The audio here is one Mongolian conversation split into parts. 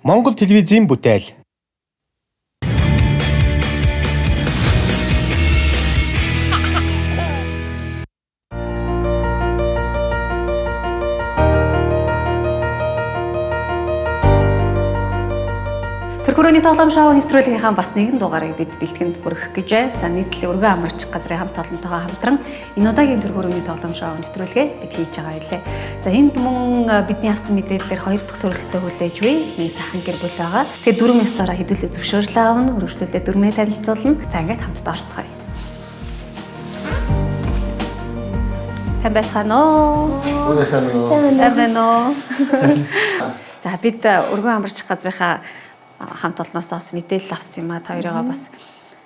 Монгол телевизийн бүтээл. Төрхөрөөний тоглоом шоу нэвтрүүлгийнхаа бас нэгэн дугаарыг бид бэлтгэн хүргэх гэж байна. За нийслэлийн өргөн амрагч газрын хамт олонтойгоо хамтран энэ удаагийн төрхөрөөний тоглоом шоу нэвтрүүлгээ бид хийж байгаа байлээ. За энд мөн бидний авсан мэдээллээр 2 дахь төрөлтөд хүлээж буй нэг сайхан гэр бүл байгаа. Тэгэхээр дөрвөн ясаараа хэдүүлээ зөвшөөрлөө авна, өргөжлүүлээ дөрмөө танилцуулна. За ингээд хамтдаа орцгоё. Сайн байцгаана уу? Сайн байна уу? За бид өргөн амрагч газрынхаа хамт олноосоос мэдээлэл авсан юм а хоёроо бас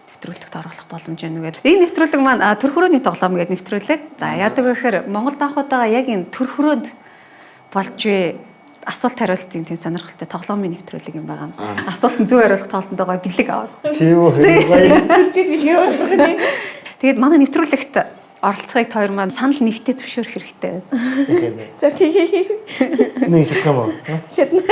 нэвтрүүлэгт оруулах боломж байна үгээд. Энэ нэвтрүүлэг маань төрхөрөөний тоглоом гэдэг нэвтрүүлэг. За яадаг вэ гэхээр Монгол анхудаага яг энэ төрхөрөөнд болж буй асуулт хариултын тийм сонирхолтой тоглоомын нэвтрүүлэг юм байгаа. Асуулт нь зөв хариулах тоолтойгоо бэлэг аваад. Тийм үү. Тэрчээд бэлэг аваад. Тэгээд манай нэвтрүүлэгт оролцохыг хоёр маань санал нэгтээ зөвшөөрөх хэрэгтэй байна. За тийм. Нэг шатгам уу? Шатна.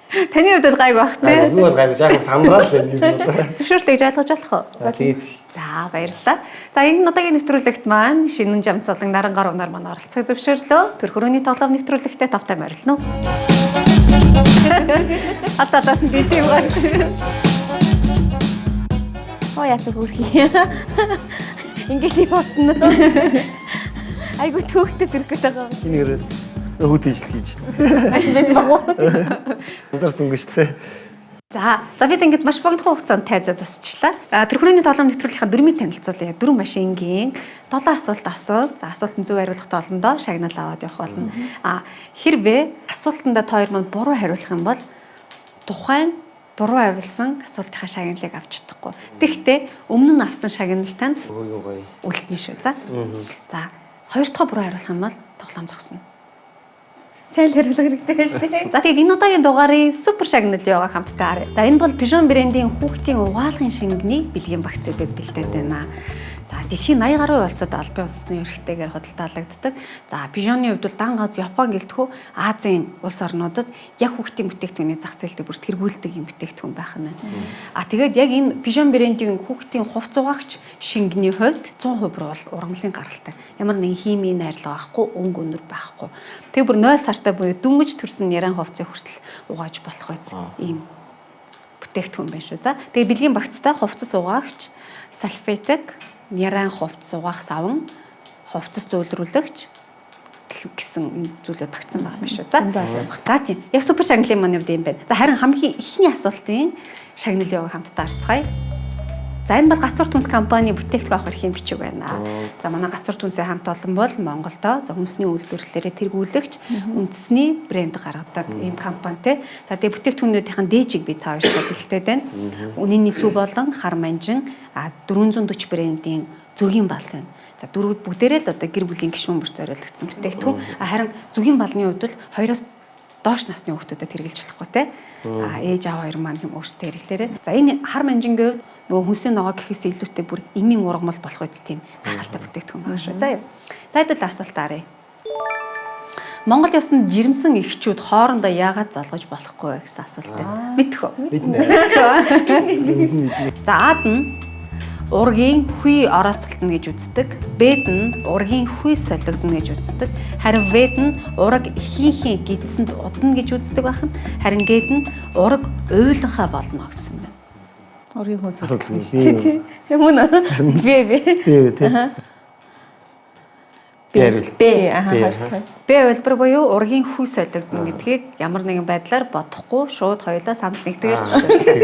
Таны хувьд гайг бах тий. Би бол гайг жаахан сандрал байна. Зөвшөөрлөж ойлгож болох уу? За тийм. За баярлалаа. За энэ удаагийн нэвтрүүлэгт маань Шинэн Жамцолон Наран гаруй нар маань оролцохыг зөвшөөрлөө. Төрхөрөөний тоглоом нэвтрүүлэгтээ тавтай морилно. Ататаас нь тийм гарч. Оо ясаг хүрхий. Ингээд ботно. Айгу төөхтэй төрөх гэдэг байгаа. Шинээр хүүд ижил хийж байна. Айс багуу. Ударсан гэж тий. За бид ингээд маш богино хугацаанд тайзаа засчлаа. Төрхөрөөний тоглоом нэвтрүүлгийнхаа дөрмийг танилцуулъя. Дөрвөн машингийн 7 асуулт асуу. За асуултанд зөв хариулах тоолондоо шагнал аваад явах болно. Хэрвээ асуултандаа та хоёр манд буруу хариулах юм бол тухайн буруу хариулсан асуултынхаа шагналыг авч чадахгүй. Тэгэхдээ өмнө нь авсан шагналтаа үлдэнэ шүү. За хоёр дахь буруу хариулах юм бол тоглоом зогсно. Сайн л хариулах хэрэгтэй байна шүү дээ. За тэгээд энэ удаагийн дугаарын супер шагнал яваа хамтдаа харъя. За энэ бол Pigeon брендийн хүүхдийн угаалгын шингэний бэлгийн багц бид бэлдээд байна. За дэлхийн 80 гаруй улсад албан ёсны эрхтэйгээр худалдаалагддаг. За Pigeon-ы хувьд бол дан гац Япон гэлтгүү Азийн улс орнуудад яг хүүхдийн бүтээгдэхүүний зах зээлд бүр тэргүүлдэг юм бүтээгдэхүүн байх нь. Тэгээд яг энэ Pigeon брендийн хүүхдийн хувц угаагч шингэний хувьд 100% бол ургамлын гаралтай. Ямар нэгэн химийн найрлага байхгүй, өнгө өнөр байхгүй. Тэг бүр 0 сартай буюу дүнгэж төрсэн яран хувцсыг хүртэл угааж болох үз. Ийм бүтээгдэхүүн байна шүү. За тэгээд бэлгийн багцтай хувцас угаагч, салфетик, яран хувцас угаах савн, хувцас зөөлрүүлэгч гэсэн энэ зүйлүүд багцсан байгаа юм шүү. За тийм. Яг супер шагналын маань хувьд юм байна. За харин хамгийн ихний асуултын шагнал яваа хамтдаа харцгаая. За энэ бол Гацуур түнс компани бүтээгдэхүүн авах эрхийн бичиг байна. За манай Гацуур түнсийн хамт олон бол Монголдо хүнсний үйлдвэрлэлээр тэргүүлэгч үндэсний брэнд гаргадаг ийм компанитэй. За тэгээ бүтээгдэхүүнүүдийн дээжийг би та хоёроо бэлтээд байна. Үнэний сүв болон хар манжин 440 брэндийн зүгийн бал байна. За дөрвөд бүгдээрээ л одоо гэр бүлийн гишүүн бүр зориулагдсан бүтээгдэхүүн. Харин зүгийн балны хувьд бол 2-оос доош насны хүүхдүүдэд хэрэгжилж болохгүй те. Ээж аав хоёр маань өөрсдөө хэрэглээрээ. За энэ хар манжингийн хувьд нөгөө хүнсний ногоо гэхээс илүүтэй бүр эмийн ургамал болох үст тийм гайхалтай бүтээгдэхүүн байна шүү. За хэдүүл асуулт ария. Монгол ёсонд жирэмсэн эхчүүд хоорондоо яагаад золгож болохгүй вэ гэсэн асуулт байна. Мэдэх үү? Мэднэ. За Ад нь ургийн хүй орооцолтно гэж үздэг. Бэд нь ургийн хүй солигдно гэж үздэг. Харин Вэд нь ураг ихийнхээ гидсэнд удна гэж үздэг байна. Харин Гэд нь ураг уйланхаа болно гэсэн байна. Ургийн хүй солигдно шүү. Юм уу? Бэ хэлбэр буюу ургийн хүй солигдно гэдгийг ямар нэгэн байдлаар бодохгүй шууд хоёулаа санал нэгтэйгээр зөвшөөрсөн.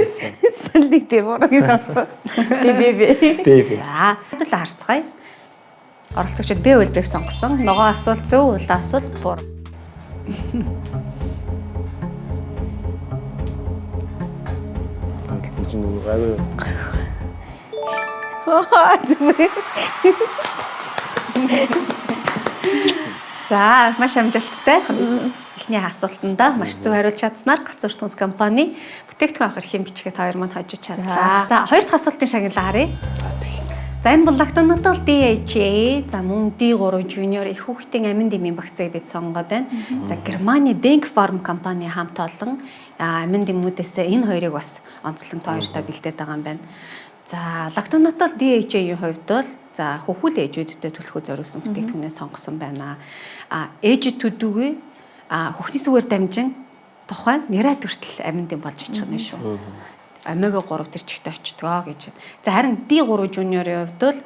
Санал нэгтэр ургийн сонцоо. За хэдүүл харцгаая. Оролцогчид Бэ хэлбэрийг сонгосон. Ногоо асуулт зөв, улаан асуулт буруу. За маш амжилттай. Эхний асуултандаа маш зөв хариулж чадсанаар Гацуур түнс компани бүтээгдэхүүн авах эрхийн бичгээ та хоёр манд хожиж чадлаа. За хоёр дахь асуултын шагналаа харъя. За энэ бол лактонатал DHA, за мөн D3 Junior их хүүхдийн амин дэмийн вакциныг бид сонгоод байна. За Германы Denk Pharm компани хамт олон амин дэмүүдээс энэ хоёрыг бас онцлон тооёртой бэлдээд байгаа юм байна. За лактонатал DHA-ийн хувьд бол за хөвгүүл ээжүүдэд төлөхөд зориулсан бүтээгдэхүүнээ сонгосон байна. Ээжид төдүүгүй хөхний сүгээр дамжин тухайн нэрат хүртэл амин дэм болж очих нь шүү. Омега 3 тэр чигтээ очтгоо гэж. За харин D3 Junior-ийн хувьд бол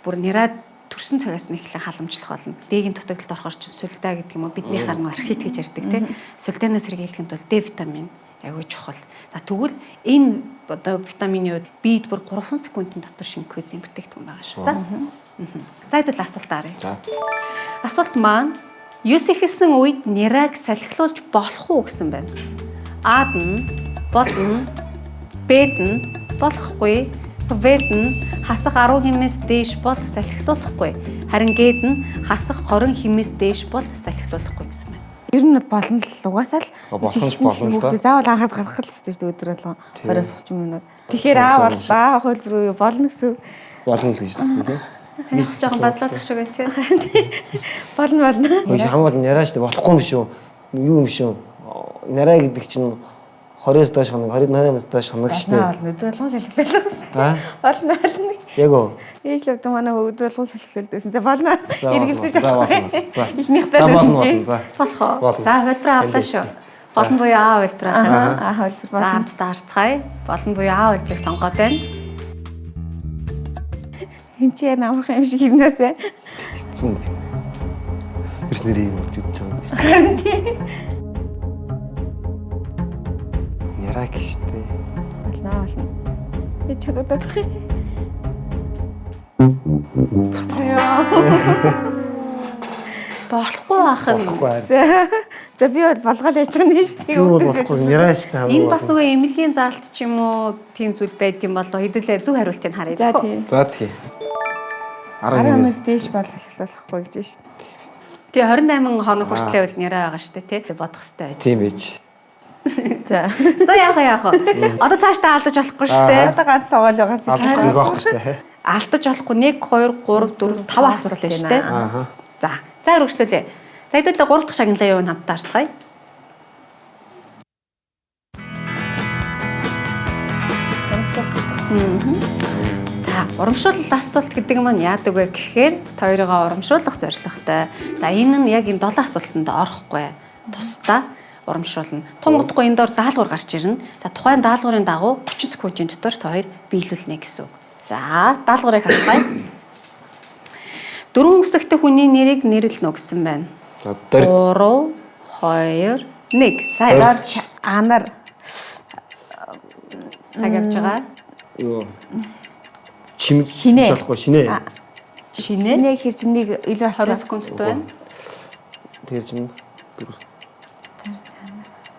бүр нэрад төрсөн цагаас нь эхлэн халамжлах болно. Дэгийн дутагдалд орохоор чинь сүлдаа гэдэг юм уу бидний харин архит гэж ярьдаг тийм. Сүлдээнээс сэргийлэхэд бол D витамин аягүй чухал. За тэгвэл энэ одоо витамины үед бид бүр 3 секундын дотор шингэхэд зэм бүтээгдэхүүн байгаа шүү. За. За хэдүүл асуулт арай. За. Асуулт маань юус ихсэн үед нэраг салхилуулж болох уу гэсэн байна. Ад нь болно. Бэд нь болохгүй. Вэд нь хасах 10 хэмээс дээш бол салхилуулахгүй. Харин гээд нь хасах 20 хэмээс дээш бол салхилуулахгүй гэсэн байна. Ер нь болно л угаасаа л болно л да. заавал анхаарал гаргах л өстэй шүү дээ өдөр болгон 20-30 минут. Тэгэхээр боллаа хөлбөр юу болно гэсэн. Болно л гэж хэлдэг. Танаас жоохон базлаад ах шиг байх тийм. Болно. Өө хамаал няраа штэ болохгүй юм шүү. Юу юм шүү. Няраа гэдэг чинь 20-с доош хоног 28-аас доош хоног штэ. Болно өдөр болгон салхилуулах Аа. болно. Яг уу. Ээж л одоо манай өдөр болгон салхилуулдагсан. За болно. Эргэлдэж За, авахгүй. За. Ихнийхтэй болно. л За. Болох уу? Болно. За хөлбрөө авлаа шүү. Олон буюу А хөлбрөө авлаа. Аа хөлбөр За болно. хамтдаа харцгаая. Олон буюу А хөлбрийг сонгоод байна. Энд чи намрах юм шиг хийнэсэ. Хэцүү. Бис нэрийг бодож байгаа юм биш. Няраа гэжтэй. Болно. Ээж чадаад байх. Болохгүй байх нь. Болохгүй харин. За би бол болгоол яж байгаа нэ шүү. Юу бол болохгүй няраа штэ хамаа. Энэ бас нөгөө эмнэлгийн заалт ч юм уу тийм зүйл байд юм болоо хэдүүлээ зөв хариултыг харъя. За тий. За тий. 10-аас дээш бол салхилуулахгүй гэж шүү. Тэгээ 28 хоног хүртлэе бол нэрээ байгаа штэ тий. Бодох хэрэгтэй байж. Тийм байж. За. За яах вэ? Одоо цаашдаа алдаж болохгүй штэ. Одоо ганц суугаал байгаа Алах нэг байхгүй штэ. Алдаж болохгүй 1 2 3 4 5 асуулт байна штэ. Ааха. За. За үргэлжлүүлээ. За хэдүүлээ 3 дахь шагналаа юу хамтдаа харцгаая. За, урамшуулал асуулт гэдэг маань яадаг вэ гэхээр хоёроо урамшуулах зорилготой. За, энэ нь яг энэ 7 асуултанд орохгүй. Тусдаа урамшуулна. Тунгадгүй энэ дор даалгавар гарч ирнэ. За, тухайн даалгаврын дагуу 30 секундын дотор та хоёр биелүүлнэ гэсэн үг. За, даалгаврыг харцгаая. 4 үсэгтэй хүний нэрийг нэрлэнэ гэсэн байна. 3 2 1. За, Дорч анар цаг явж байгаа. Юу. Чимэг Шинэ. болохгүй шинэ. шинэ хэрчмнийг илүү 20 алхах. секундтай байна. Тэр чинь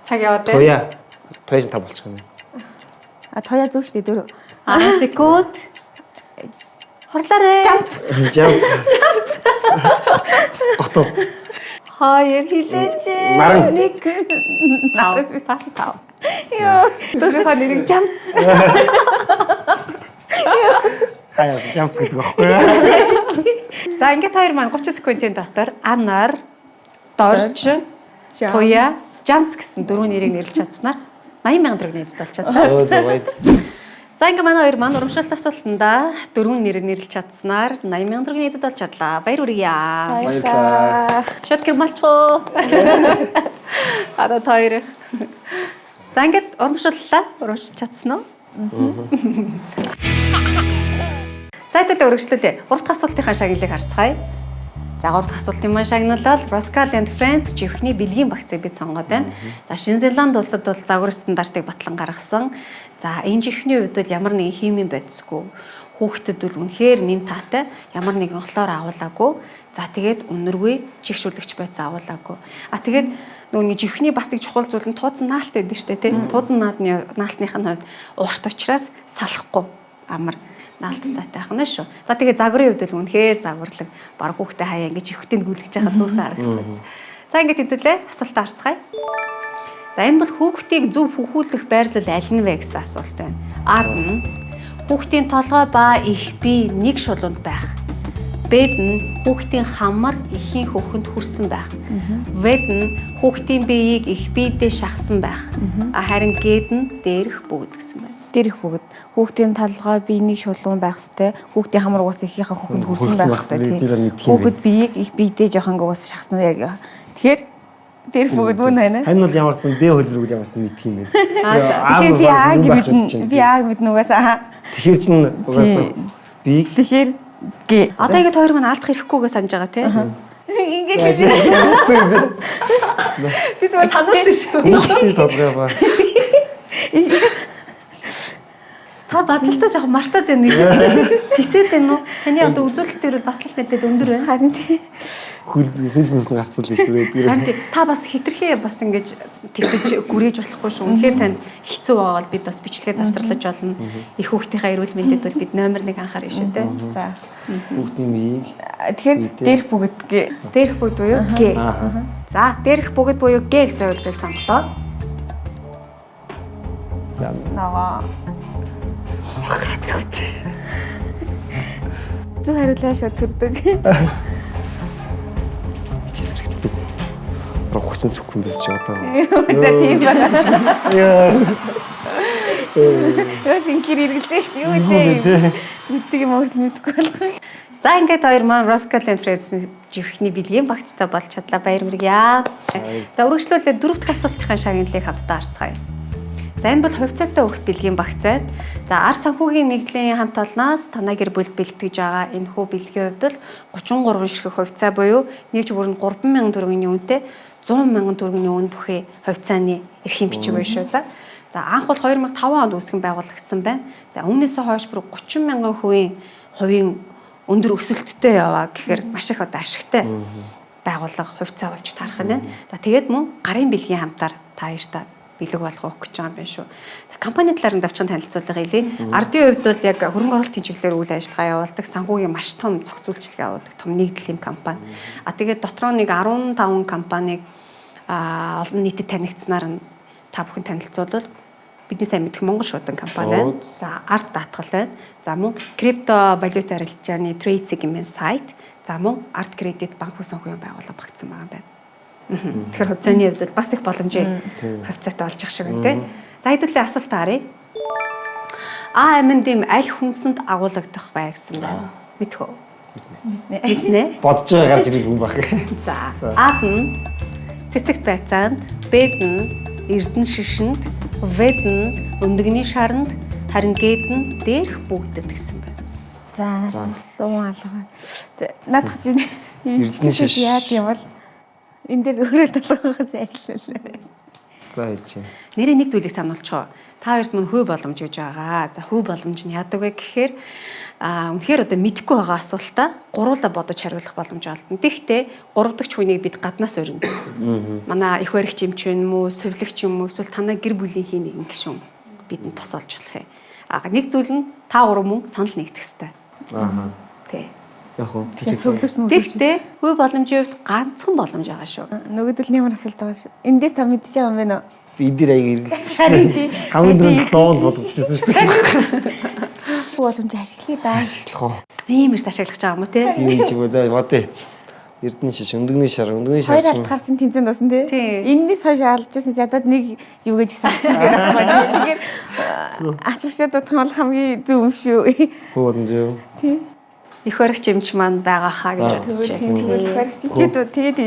Цаг яваад байна. Туяа чинь 5 болчих юм. А тоя зөв шүү дээ 4. 10 секунд. Хорлоорой. Жам. Отоо. 2 хилээч. Маран. 1 5 пас 5. Йоо. Дөрөвхөө нэрийг жам. Хаяа жамс гэдэг байхгүй. За ингээд хоёр маань 30 секундын дотор анар, дорж, туя, жамц гэсэн дөрвөн нэрийг нэрлэж чадсанаар 80,000 төгрөг нээжд болчиход байна. Өө зовой. За ингээд манай хоёр маань урамшуулт асуултанда дөрвөн нэрийг нэрлэж чадсанаар 80,000 төгрөг нээжд болчихлаа. Баяр хүргье. Баярлалаа. Шот гэрмалчгүй. Араа хоёр. За ингээд урамшууллаа. Урамшиж чадсан уу? За хэдүүлээ үргэлжлүүлээ. 3 дахь асуултынхаа шагналыг харцгаая. За 3 дахь асуултын маань шагналал Pascal and Friends чихний бэлгийн багцыг бид сонгоод байна. За Шинэ Зеланд улсад бол загвар стандартыг батлан гаргасан. За энэ чихний үед бол ямар нэгэн химийн бодисгүй. Хүүхдэд бол үнэхээр нэн таатай ямар нэгэн хлор агуулаагүй. За тэгээд үнэргүй чихшүүлэгч байц агуулаагүй. А тэгээд нөгөө нэг чихний бас нэг чухал зүйл нь тууцан наалт байдаг шүү дээ тийм. Тууцан наалтных нь хувьд уурт учраас салахгүй амар наалт цаатай байх нь шүү. За тэгээ загварын үед бол үнэхээр загварлаг баг хүүхдээ хаяа ингэж чихтэй гүйлгэж байгаа хөөрхөн харагдаж. За ингээд хэдүүлээ асуултаа харцгаая. За энэ бол хүүхдийг зөв хөхүүлэх байрлал аль нь вэ гэсэн асуулт байна. А нь хүүхдийн толгой ба их бие нэг шулуунд байх. Б нь хүүхдийн хамар эхийн хөхөнд хүрсэн байх. В нь хүүхдийн биеийг их биедээ шахсан байх. Харин Г нь дээрх бүгд гэсэн байна. Дээрх бүгд. Хүүхдийн толгой бие нэг шулуун байх ёстой. Хүүхдийн хамар угаас ихийнхээ хөхөнд хүрсэн байх ёстой. Хүүхэд биеийг их биедээ жоохон угаас шахсан яг. Тэгэхээр дээрх бүгд мөн байна. Хань бол ямарсан Б хөлбөрөг ямарсан мэдх юм бэ? Тэгэхээр би ааг мэднэ. Би ааг мэднэ угаасаа. Тэгэхээр чин угаасаа бийг Тэгэхээр Г. Одоо ингэж хоёр маань алдах хэрэггүйгээ санаж байгаа тий. Ингээд гэж Би зүгээр сануулсан шүү. хүүхдийн толгой ба. Та бас л та жоохон мартаад байна үү? Тисэд байна уу? Таны одоо үзүүлэлт дээр бол бас л нэтэд өндөр байна. харин тий. Хөлнөөс нь гарцуулна шүү дээ. Харин та бас хитрхээ бас ингэж тисэж гүрээж болохгүй шүү. Үнэхээр танд хэцүү байгаа бол бид бас бичлэгээ завсарлаж болно. Их хүүхдийнхээ эрүүл мэндэд бол бид номер 1 анхаарна шүү дээ. За. Хүүхдийн биеийг Тэгэхээр дээрх бүгд Г. Дээрх бүгд буюу Г. За, дээрх бүгд буюу Г гэсэн үгтэй сонголоо. Наваа. Зүг хариулаа шууд төрдөг. хичээл хэрэгцээ. 30 секундээс ч одоо. За тийм байна. Яа. Яс инкир иргэлзээ юу вэ? Мэддэг юм өөртөө мэдгүй болох. За, ингээд хоёр маань Roscoe Fred's живхний бэлгийн багцтай болж чадлаа, баярмэргье. За, үргэлжлүүлээд дөрөв дэх асуултын шагналыг хамтдаа харцгаая. За, энэ бол хувьцаатай хөвгт бэлгийн багц байна. За, ард санхүүгийн нэгдлийн хамт олноос танай гэр бүлд бэлтгэж байгаа энэ хүү бэлгийн хувьд бол 33 ширхэг хувьцаа буюу нэг жигүүр нь 30000 төгрөгийн үнэтэй 100,000 төгрөгийн үн бүхий хувьцааны эрхийн бичиг байна шүү. За, анх бол 2005 онд үүсгэн байгуулагдсан байна. За, үүнээсээ хойш бүр 30,000 хувийн өндөр өсөлттэй яваа гэхээр маш их одоо ашигтай байгууллага хувьцаа болж тарах нь байна. За, тэгээд мөн гарын бэлгийн хамтаар та хоёртаа бэлэг болгох гэж байгаа юм байна шүү. За, компани талаар нь давчхан танилцуулга хийлээ. Ардын хувьд бол яг хөрөнгө оруулалтын чиглэлээр үйл ажиллагаа явуулдаг, санхүүгийн маш том цогц үйлчилгээ явуулдаг том нэгдлийн компани. Тэгээд дотроо нэг 15 компаниг олон нийтэд танигдсанаар нь та бүхэн танилцуулбал бидний сайн мэдэх Монгол шуудан компани байна. За, арт даатгал байна. За, мөн крипто валют арилжааны Trade гэмээр сайт. За, мөн арт кредит банк санхүүгийн байгууллага багтсан байгаа юм байна. Тэгэхээр хувьцааны хувьд бол бас их боломжтой хувьцаатай болж ах шиг байна тий. За, хэдүүлээ асуулт харъя. АМН-ийн аль хүнсэнд агуулгадах бай гэсэн байна. Мэдэх үү? Мэднэ. Бодож байгаа гарч ирэх юм баг. За, А нь цэцэгт байцаанд, Б нь эрдэн шишинд, В нь өндөгний шаранд, харин Г нь дээрх бүгдэд гэсэн байна. За, наас луун алга байна. Наадах чинь Эрдэнэ шиш. яад юм бол энэ дээр өөрөө толгоогоос айллаа. За, ичээ. Нэрээ нэг зүйлийг сануулчих. Та хоёрт мань хүү боломж гэж байгаа. За, хүү боломж нь яадаг вэ гэхээр үнэхээр одоо мэдэхгүй байгаа асуултаа гуруула бодож хариулах боломж олдно. Тэгэхдээ 3 дахь хүнийг бид гаднаас өрнө. Манай их баригч юм ч юм уу, сувилагч юм уу, эсвэл танай гэр бүлийн хий нэгэн гишүүн бидэнд тус олж болох юм. Нэг зүйл нь та гурав мөн санал нэгдэх хэрэгтэй. Тий. Яг уу. Сөвлөгч мөн. Тэгэхдээ хүү боломжийн хувьд ганцхан боломж байгаа шүү. Нөгөөдөл нэмэр асуулт байгаа шүү. Эндээс та мэдчихэж байгаа юм байна уу? Би эдгээр аяг иргэн. Харин тий. Хамгийн дөрөв лоон бодогдчихсон шүү дээ. Боломж ашиглая да. Ашиглах уу? Ийм их ашиглаж байгаа юм уу те? Тийм ч үгүй дээ. Бодъё. Эрдэнэ шиш, өндөгний шар Хоёр алтгаар чинь тэнцэн дуусан тий. Энэс хойш алдчихсан ядаад нэг юу гэж сансан гэх юм байна. Тэгэхээр асаршаад бодох нь бол хамгийн зөв юм шүү. Хөө боломж юу? Тий. Их баригч юмч маань байгаа хаа гэж бодож байна. Тийм баригччихэд тэгээд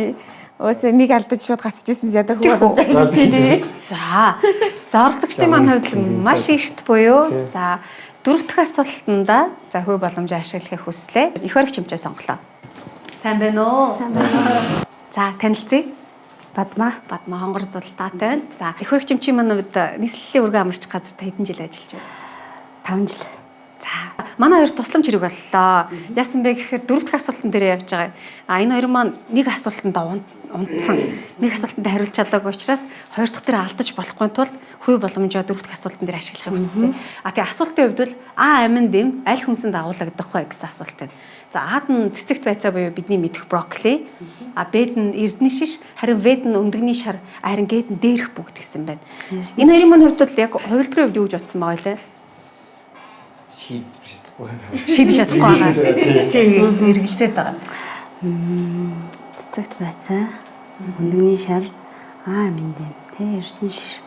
өөсөө нэг алдаж шууд гацчихсан ядаа хөө боломж ашиг тий. За. За, оролцогчдын маань хувьд маш ихт буюу. За, дөрөв дэх асуултанда за хүү боломж ашиглахыг хүслээ. Их баригч юмчаа сонголоо. Сайн байна уу? Сайн байна. За, танилцъя. Бадмаа. Бадмаа хонгор зултаатай байна. За, их баригч юмчийн маань хувьд нийслэлийн өргөн амарч газар та хэдэн жил ажиллаж байна? 5 жил. За, манай хоёр тусламж хэрэг боллоо. Яасан бэ гэхээр дөрөв дэх асуултан дээр явж байгаа. Энэ хоёр маань нэг асуултанд унтсан. Нэг асуултанд хариулж чадаагүй учраас хоёр дахь дээр алдаж болохгүй тулд хүү боломжоо дөрөв дэх асуултан дээр ашиглахыг хүссэн. Тэгээ асуултын хувьд бол аминд эм аль хүнсэнд агуулгадах вэ гэсэн асуулт байна. За, Ад нь цэцэгт байцаа буюу бидний мэдэх брокколи, Б нь эрдэнэ шиш, харин В нь өндөгний шар, харин Г нь дээрх бүгд гэсэн байна. Энэ хоёрын маань хувьд бол яг хувилбарын хувьд юу гэж бодсон байгаа вэ? Шийдэж чадахгүй байгаа. Тийм эргэлзээд байгаа. Цэцэгт байцаа. Өндөгний шар. Минь эрдэнэ шир.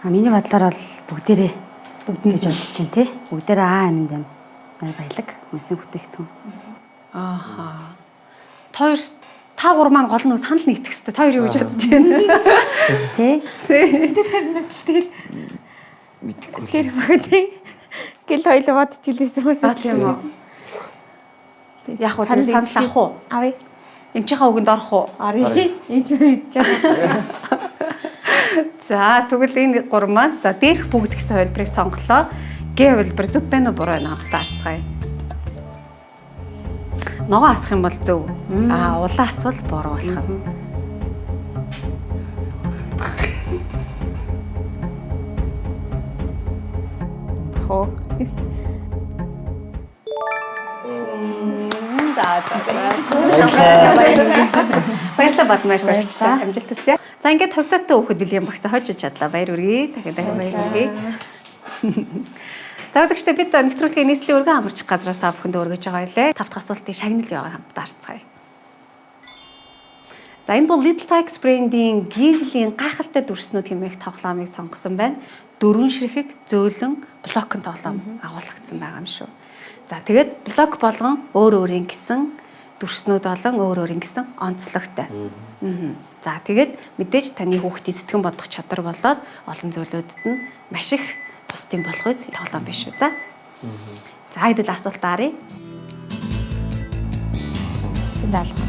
Миний бодлоор бол бүгдээрээ гэж бодож чинь тий. Бүгдээрээ минь баялаг мөсний бүтээгдэхүүн. Ааха. Та гур маань гол нэг санал нэгдэх хэвээр та хоёр юу гэж бодож байна? Тий. Тэр харнаас л тэгэл Мэдхгүй. тэр бүгдээ гэл хоёул бодож илээсэн бас. Тийм үү. Яг хөө тэр санал авах уу? Авъя. Эмчийнхаа үгэнд орох уу? Орё. Энд мэдэж байгаа. За тэгвэл энэ гур маань за дээрх бүгд гэсэн хувилбарыг сонголоо. Г хувилбар зөв байна уу буруу байна хамтдаа харцгаая. Ногоо асах юм бол зөв. Улаан асвал буруу болох нь. Хоо. Баярлалаа Бадмаш баригчтай амжилт хүсье. За ингээд хувьцаатай хөөхд бэлгийн багцаа хожиж чадлаа. Баяр үргээ. Дахин баяр үргээ. За үзэгчдээ бид нэвтрүүлгийн нийслэлийн өргөн амарч газраас та бүхэнд өргөж байгаа байлээ. 5 дахь асуултыг шагнал яваа хамтдаа харцгаая. За энэ бол Little Tikes брендийн гэрлийн гайхалтай дүрснүүд хэмээх тоглоомыг сонгосон байна. 4 ширхэг зөөлөн блокн тоглоом агуулгдсан байгаа юм шүү. За тэгээд блок болгон өөр өөрийн гэсэн дүрснүүд болон өөр өөрийн гэсэн онцлогтой. За тэгээд мэдээж таны хүүхдийн сэтгэн бодох чадвар болоод олон зүйлүүдэд нь маш их тусдим болох үз тоглоом биш үү. За хэдүүл асуулт арыг. Даалга.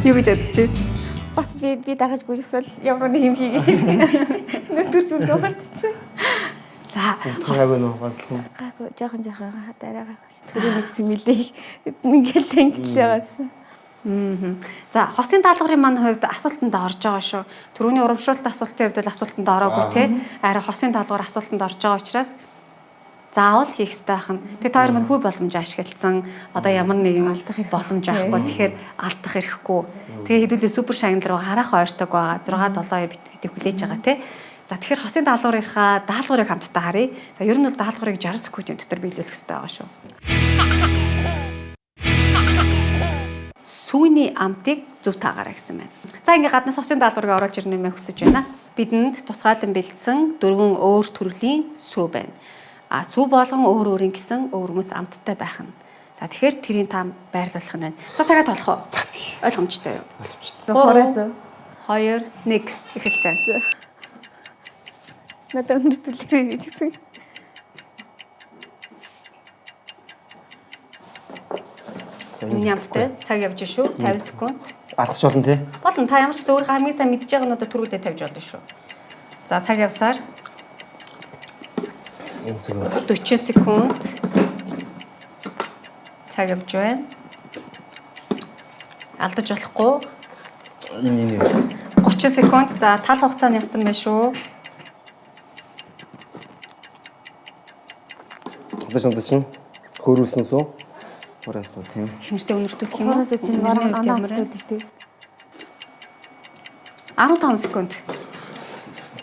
Юу гэж бодож байна? Бас би дагаж гүрсэл ямар нэг юм хийгээ. Нөтөрч бүр хурдсан. За гайгүй нөө бодлоо. Гайгүй жоохон дараагаа төрөө нэгсэн мэлээ. Ингээл англи яваасан. За хосын даалгаврын маань хувьд асуултанд орж байгаа шүү. Түрүүний урамшуулт асуултын хувьд бол асуултанд ороогүй те. Арай хосын даалгавар асуултанд орж байгаа учраас заавал хийх ёстой байна. Тэгээ та хоёр маань хүү боломжоо ашигласан. Одоо ямар нэгэн боломж авахгүй. Тэгэхээр алдах эрхгүй. Тэгээ хэдүүлээ супер шагнал руу харах ойртойг байгаа. 6-7 бит хүлээж байгаа те. За тэгэхээр хосын даалгаврынхаа даалгаврыг хамтдаа харъя. За ер нь бол даалгаврыг 60 секундын дотор биелүүлэх ёстой байгаа шүү. Сүүний амтыг зөв таагараа гэсэн байна. За ингээ гаднаас хосын даалгаврыг оруулж ирнэ мэй хүсэж байна. Бидэнд тусгаалan бэлдсэн 4 өөр төрлийн сүү байна. Сүү болгон өөр өөрийн гэсэн өвөрмөс амттай байх нь. За тэгэхээр тэрийг та байрлуулах нь байна. За цагаа толох уу? Ойлгомжтой юу? Ойлгомжтой. 3 2 1 эхэлсэн. Надад өндөрлөөр хийчихсэн. Миний амттай цаг явж шүү. 50 секунд. Аргах болно тий. Болно. Та ямар ч гэсэн өөрийнхөө хамгийн сайн мэдж байгаа нь одоо төрүүлээ тавьж болно шүү. За цаг явсаар 40 секунд. Цаг явж байна. Алдаж болохгүй. 30 секунд. За тал хугацаанд явсан байна шүү. Одоо чинь хөөрүүлсэн сүү. Хоороос уу тийм. Хинэртэй өнөртүүлэх юм уу? Хоороос чинь оноо авдаг шүү дээ. 15 секунд.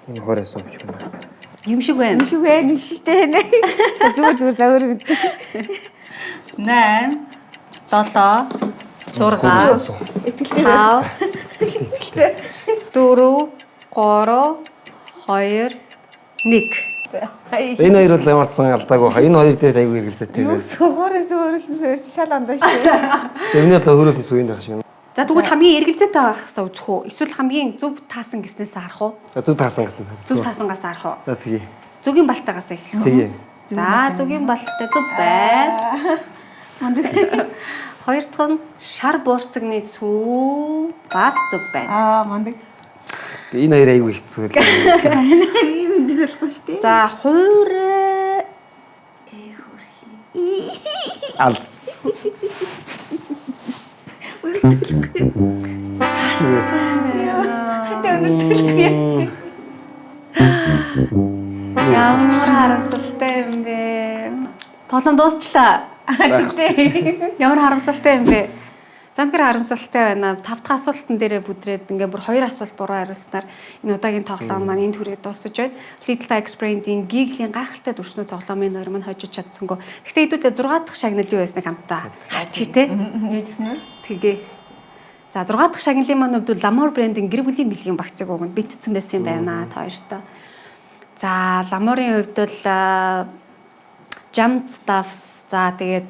Энэ хоороос уу гэж байна. Юм шиг байна. Юм шиг байна шүү дээ. Зүгээр завөр мэд. 8 7 6 Итгэлтэй. 4 3 2 1 Энэ хоёр бол ямар ч сан алдаагүй хаа. Энэ хоёр дээр айгүй хэрэгэлзээтэй. Юу хоороос өөрөөс шал андаа шүү дээ. Эвний бол хөөрүүлсэн сүү энэ байх шиг. За тэгвэл хамгийн эргэлзээтэй байхсаа үзэх үү? Эсвэл хамгийн зөв таасан гэснээс харах уу? Зүг таасан гэсэн. Зөв таасангаас харах уу? За тэгье. Зөвгийн балтаагаас эхлэх үү? Тэгье. За зөвгийн балтай зөв байна. Хоёр дахь нь шар буурцагны сүү бас зөв байна. Мандаг. Энэ хоёр айгүй хэцүү. Ийм өндөр болохгүй шүү дээ. За хуур Алд. ямар харамсалтай юм бэ? Тоглоом дуусчлаа. Тэгтээ. Ямар харамсалтай юм бэ? За тэгэхээр харамсалтай байна. 5 дахь асуултан дээрээ бүдрээд ингээ бүр 2 асуулт буруу хариулснаар энэ удаагийн тоглоом маань энд хүрээд дуусаж байна. Little Tiger Brain-ийн гиглийн гайхалтай дүрснүү тоглоомын нойр маань хожиж чадсангүй. Гэхдээ хэдүүлээ 6 дахь шагнал юу байсныг хамтдаа харчий те. Ээжсэн үү? Тэгээ. За 6 дахь шагналын маань хувьд Lamor брэндийн гэр бүлийн бэлгийн багцыг өгөнд битцсэн байсан юм байна та хоёртоо. За Lamor-ын хувьд бол Jam Stuffs за тэгээд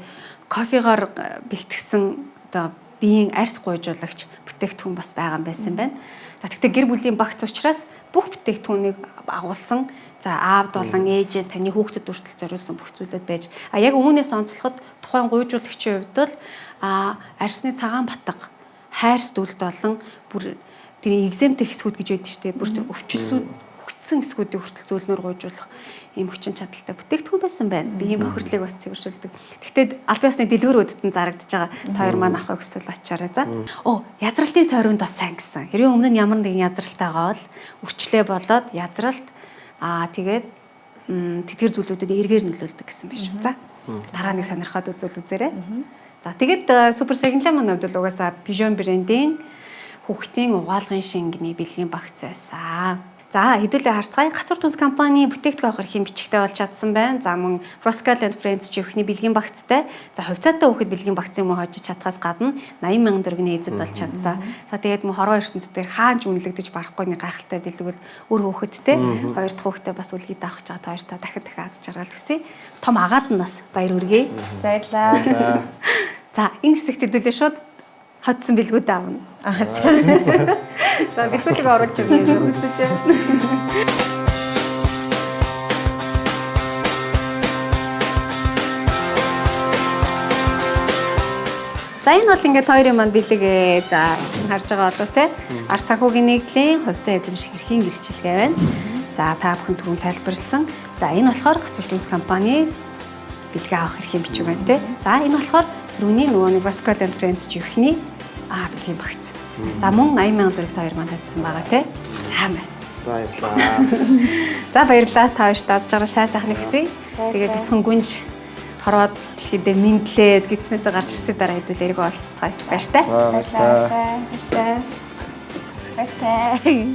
кофегоор бэлтгэсэн одоо биеийн арьс гуйжуулагч бүтээгдэхүүн бас байгаа юм байсан байна. За тэгтээ гэр бүлийн багц учраас бүх бүтээгдэхүүнийг агуулсан. За аавд болон ээжээ таны хүүхдэд хүртэл зориулсан бүх зүйлүүд байж. Яг өмнөөс онцлоход тухайн гуйжуулагчийн хувьд бол арьсны цагаан батга, хайрс дүлд болон бүр тэрийн экземтэй хэсгүүд гэж байдаг шүү дээ. Бүр тэр өвчлүүд өгцсөн хэсгүүдийг хүртэл зөөлнөр гуйжуулах ийм хүчин чадалтай бүтээгдэхүүн байсан байна. Биеийн бохирдлыг бас цэвэршүүлдэг. Гэхдээ аль биесны дэлгүүрүүдэд нь зарагдж байгаа та хоёр маань авах хүсвэл ачаарай. За. Язралтын сойронд бас сайн гэсэн. Хэрвээ өмнө нь ямар нэгэн язралтай байгаа бол үрчлээ болоод язралт тэгээд тэтгэр зүйлүүдэд эргээр нөлөөлдөг гэсэн байна шүү. За. Дараа нэг сонирхоод үзүүл үзээрэй. За тэгээд супер сигнал маань хувьд угаасаа Pigeon брэндийн хүүхдийн угаалгын шингэний бэлгийн багц байсан. За хэдүүлээ харцгаая. Гацур түнс компани бүтээгдэхүүн авах эрхийн бичгтэй болж чадсан байна. За мөн Roscal and Friends чихний бэлгийн багцтай. За хувьцаатай хүүхэд бэлгийн багцын мөн хожиж чадхаас гадна 80,000 төгрөгийн эзэд болж чадсан. За тэгээд мөн хорвоо ертөнцийн дээр хаанч үнэлэгдэж барахгүй нэг гайхалтай бэлэг бол үр хүүхэдтэй. Хоёр дахь хүүхдээ бас үлгий даах гэж байгаа хоёртаа дахин аз жаргал хүсье. Том агаад нь бас баяр хүргэе. Баярлалаа. За энэ хэсэгт хэдүүлээ шууд хотсон бэлгүүд аавна. За бэлгүүдийг оруулж өгье хүсэж байна. За энэ бол ингээд хоёрын маань бэлэг за харж байгаа болов те. Ард санхүүгийн нэгдлийн хувьцаа эзэмших эрхийн гэрчлэгээ байна. За та бүхэн түрүүн тайлбарлсан. За энэ болохоор Гацур түнс компани бэлгээ авах эрхийн бичиг байна те. За энэ болохоор түрүүний нөгөө Roscal and Friends чихний бэлгийн багц. За мөн 80,000 төгрөг та хоёр маань татсан байгаа те. За байна. Баярлалаа. За баярлалаа та хоёрт аз жаргал сайн сайхныг хүсье. Тэгээд бяцхан гүнж хорвоод дэлхийдээ мэдлээд гидснээсээ гарч ирсний дараа хэдүүл эргөө олццгаая. Баяртай. Баяртай. Баяртай.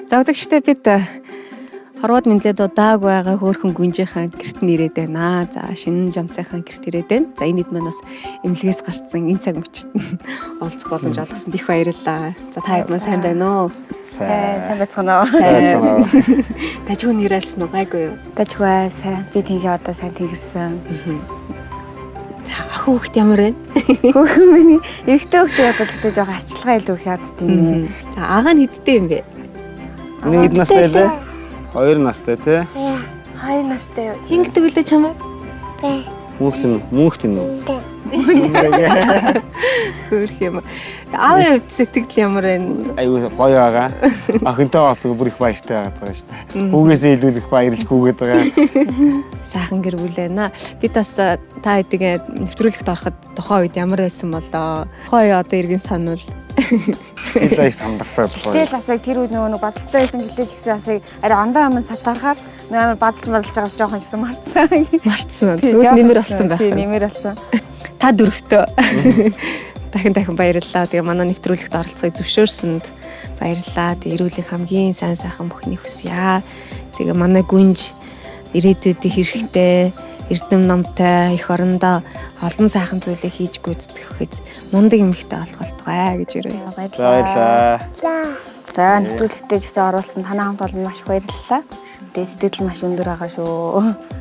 За үзэгчдээ бид хорвоод мэдлээд удааг байгаа хөөхөн гүнжийнхаа гэрт нэрээд байна. За шинэн жамцынхаа гэрт ирээд байна. За энэ хэд маань бас эмнэлгээс гарцсан энэ цаг мөчт олцох боломж олгосон их баярлалаа. За та хэд маань сайн байна уу? Сайн байцгаана уу? Тажгүй нэрэлсэн үү гайгүй юу? Тажгүй сайн. Би тэнхээ одоо сайн тэнгэрсэн. За ах хүүхэд ямар байна? Хүүхэн миний эрэгтэй хүүхдээ одоо тэгтээ жоохон арчилгаа илүү их шаарддаг юм ээ. За агаа нь хэдтэй юм бэ? Нэг хэд настай лээ? 2 настай тий? 2 настай юу? Хин гэдэг үлдээ чамайг? Мөнхт нь үү? Хөөх юм. Аавын хувьд сэтгэл ямар байна? Аюу гоё байгаа. Охинтой бас бүр их баяртай байгаа шүү дээ. Хүүгээсээ илүү их баярлж гүгээд байгаа. Сайхан гэр бүл байна. Бид бас та хэдийгээр нэвтрүүлэгт ороход тухайн үед ямар байсан болоо? Тухайн одоо иргэн санал. Элэг самбарсаад гоё. Тэгэл бас тэр үед нөгөө бадалтай байсан гэлээж гисэн бас арай ондоо юм сатарахаар амар бадалж байгаас жоохон гэсэн Мартсан. Тэгвэл нэмэр болсон байх. Тийм нэмэр болсон. Та дөрөвтөө дахин баярлалаа. Тэгээ манай нэвтрүүлэгт оролцохыг зөвшөөрсөнд баярлалаа. Тэгээ эрүүлийн хамгийн сайн сайхан бүхнийг хүсье. Тэгээ манай гүнж ирээдүйдээ хэрэгтэй эрдэм номтой их орондоо олон сайхан зүйлийг хийж гүйцэтгэх хүз мундаг эмэгтэй болох болтугай гэж өрөө. Баярлалаа. За нэвтрүүлэгтээ ч гэсэн оруулсан танаа хамт олон маш их баярлалаа. Тэгээ сэтгэл маш өндөр байгаа шүү.